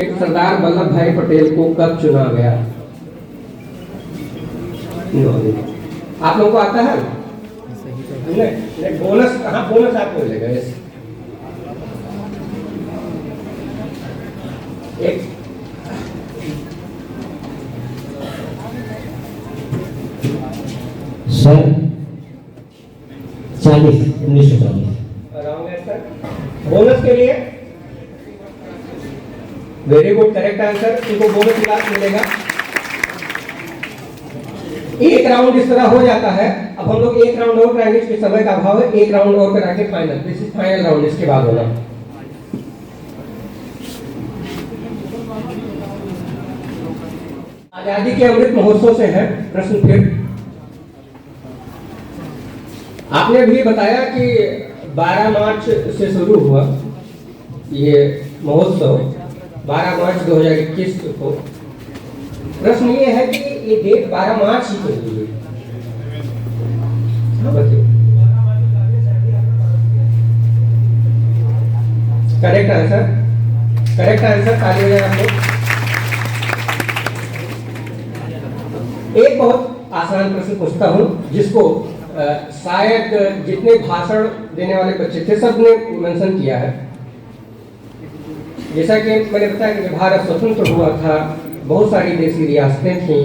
सरदार वल्लभ भाई पटेल को कब चुना गया? आप लोगों को आता है? नहीं, बोनस कहाँ? बोनस आपको मिलेगा। एक सर 1940 राउंड है सर। बोनस के लिए वेरी गुड, करेक्ट आंसर। इनको बोनस मिलेगा। एक राउंड इस तरह हो जाता है। अब हम लोग एक राउंड और कराएंगे, इसके समय का अभाव है। एक राउंड और करा के final, this is final round, इसके बाद होना। आजादी के अमृत महोत्सव से है प्रश्न। फिर आपने भी बताया कि 12 मार्च से शुरू हुआ ये महोत्सव, 12 मार्च 2021 को। प्रश्न ये है कि ये डेट 12 मार्च ही क्यों हुई? बताइए। Correct answer, correct answer. ताली बजाएं आप लोग। एक बहुत आसान प्रश्न पूछता हूं जिसको शायद जितने भाषण देने वाले बच्चे थे सब ने मेंशन किया है। जैसा कि मैंने बताया कि भारत स्वतंत्र हुआ था, बहुत सारी देशी रियासतें थीं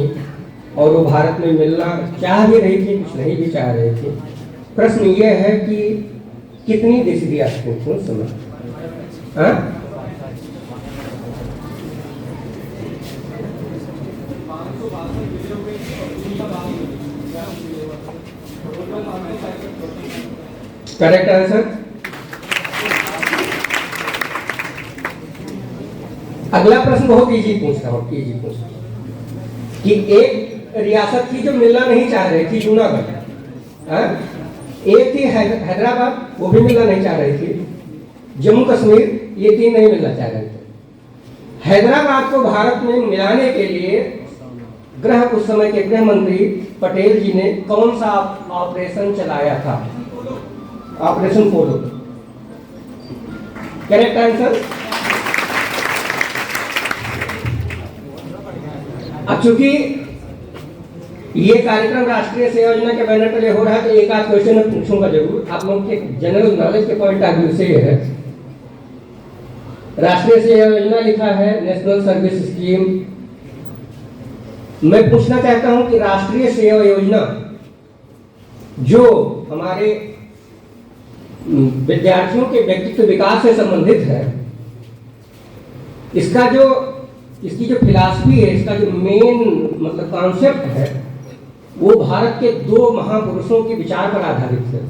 और वो भारत में मिलना चाह भी रही थी, कुछ नहीं भी चाह रही थी। प्रश्न ये है कि कितनी देशी रियासतें थी उस समय? Correct answer. अगला प्रश्न बहुत इजी पूछता हूँ, इजी पूछता हूँ कि एक रियासत थी जो मिलना नहीं चाह रही थी, जूनागढ़। एक थी हैदराबाद, वो भी मिलना नहीं चाह रही थी। जम्मू कश्मीर, ये तीन नहीं मिलना चाह रहे थे। हैदराबाद को भारत में मिलाने के लिए उस समय के गृह मंत्री पटेल जी ने कौन सा ऑपरेशन चलाया था? Operation Polo. Correct answer. अब चूंकि ये कार्यक्रम राष्ट्रीय सेवा योजना के बैनर तले हो रहा है, तो एक आध क्वेश्चन मैं पूछूंगा जरूर। आप लोगों के जनरल नॉलेज के पॉइंट ऑफ व्यू से ये है, राष्ट्रीय सेवा योजना लिखा है, नेशनल सर्विस स्कीम। मैं पूछना चाहता हूं कि राष्ट्रीय सेवा योजना जो हमारे विद्यार्थियों के व्यक्तित्व विकास से संबंधित है, इसकी जो फिलॉसफी है, इसका जो मेन मतलब कॉन्सेप्ट है, वो भारत के दो महापुरुषों के विचार पर आधारित है।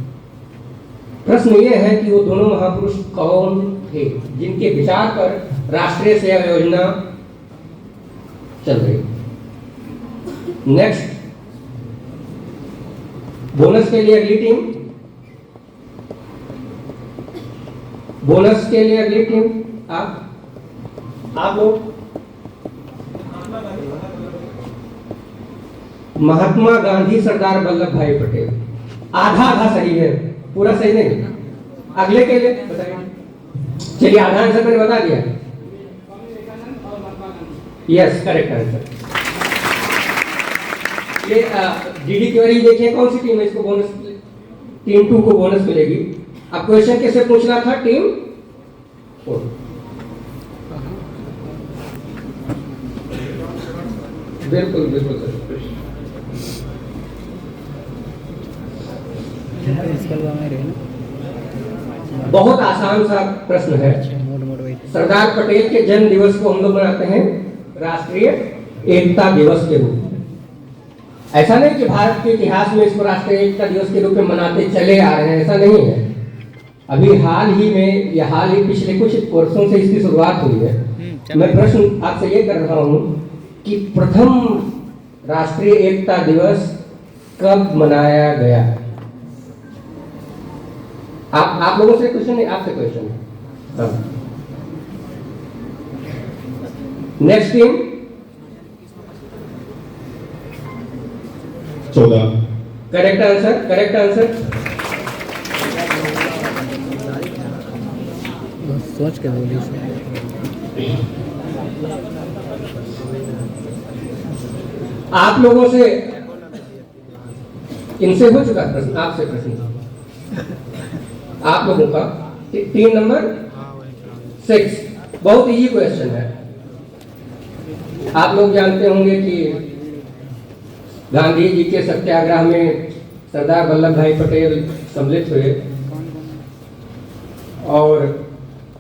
प्रश्न ये है कि वो दोनों महापुरुष कौन थे जिनके विचार पर राष्ट्रीय सेवा योजना चल रही। नेक्स्ट, बोनस के लिए अगली टीम, बोनस के लिए अगली टीम आप लोग। महात्मा गांधी सरदार वल्लभ भाई पटेल। आधा आधा सही है, पूरा सही नहीं। अगले के लिए बताइए। चलिए, आधा आंसर मैंने बता दिया। Yes, correct answer. ये डीडी क्वेरी देखिए, कौन सी टीम है इसको बोनस? टीम 2 को बोनस मिलेगी। अब क्वेश्चन कैसे पूछना था? टीम 4। बिल्कुल बिल्कुल सर। बहुत आसान सा प्रश्न है। सरदार पटेल के जन्म दिवस को हम लोग मनाते हैं राष्ट्रीय एकता दिवस के रूप में। ऐसा नहीं कि भारत के इतिहास में इसको राष्ट्रीय एकता दिवस के रूप में मनाते चले आ रहे हैं, ऐसा नहीं है। अभी हाल ही में या हाल ही पिछले कुछ वर्षों से इसकी शुरुआत हुई है। मैं प्रश्न आपसे ये कर रहा हूं कि प्रथम राष्ट्रीय एकता दिवस कब मनाया गया? आप लोगों से क्वेश्चन नहीं, आपसे क्वेश्चन है। Next team 14। Correct answer, correct answer. सोच के बोली। आप लोगों से, इनसे हो चुका प्रश्न, आपसे प्रश्न आप लोगों का 3 नंबर 6, बहुत इजी क्वेश्चन है। आप लोग जानते होंगे कि गांधी जी के सत्याग्रह में सरदार वल्लभ भाई पटेल सम्मिलित हुए और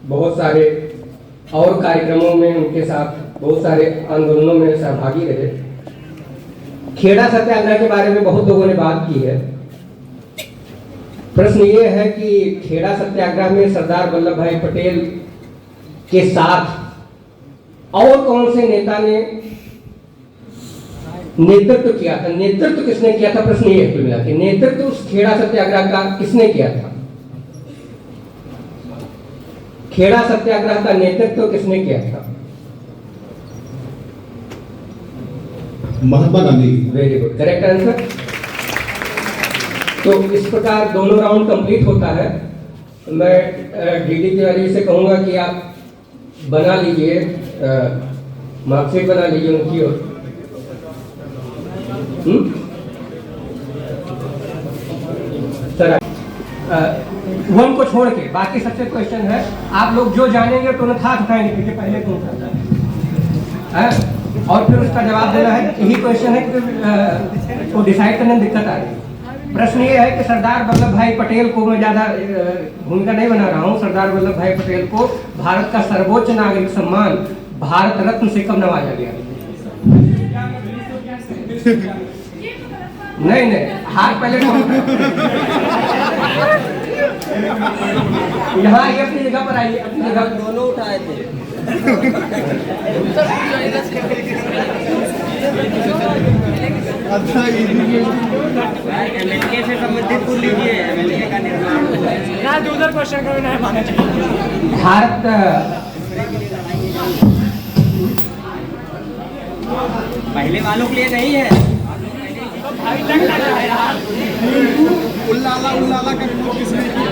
बहुत सारे और कार्यक्रमों में उनके साथ बहुत सारे आंदोलनों में सहभागी रहे। खेड़ा सत्याग्रह के बारे में बहुत लोगों ने बात की है। प्रश्न ये है कि खेड़ा सत्याग्रह में सरदार वल्लभ भाई पटेल के साथ और कौन से नेता ने नेतृत्व किया था? नेतृत्व किसने किया था? प्रश्न ये कुल मिला के नेतृत्व उस खेड़ा सत्याग्रह का किसने किया था? खेड़ा सत्याग्रह का नेतृत्व किसने किया था? Mahatma Gandhi. Very good, correct answer. तो इस प्रकार दोनों राउंड कंप्लीट होता है। मैं डीडी तिवारी से कहूंगा कि आप बना लीजिए, मार्कशीट बना लीजिए उनकी और सर वन को छोड़ के बाकी सबसे क्वेश्चन है। आप लोग जो जानेंगे तुरंत हाथ उठाएंगे क्योंकि पहले कौन उठाता है और फिर उसका जवाब देना है। यही क्वेश्चन है कि वो डिसाइड करने में दिक्कत आ रही है। प्रश्न ये है कि सरदार वल्लभ भाई पटेल को, मैं ज़्यादा भूमिका नहीं बना रहा हूँ, सरदार वल्लभ भाई पटेल को भारत का सर्वोच्च नागरिक सम्मान भारत रत्न से कब नवाजा गया? नहीं नहीं, हाथ पहले यहाँ आइए, अपनी जगह पर आइए, अपनी जगह पर। दोनों उठाए थे। एमएलए से संबंधित बोल लीजिए, एमएलए का निर्माण उधर क्वेश्चन करना है माना चाहिए। भारत पहले वालों के लिए नहीं है। उल्लाला उल्लाला का रिपोर्ट किसने किया?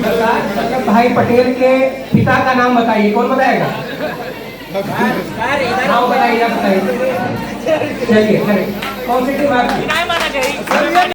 सरदार वल्लभ भाई पटेल के पिता का नाम बताइए, कौन बताएगा? नाम बताइए, आप बताइए। चलिए, कौन सी टीम आपकी?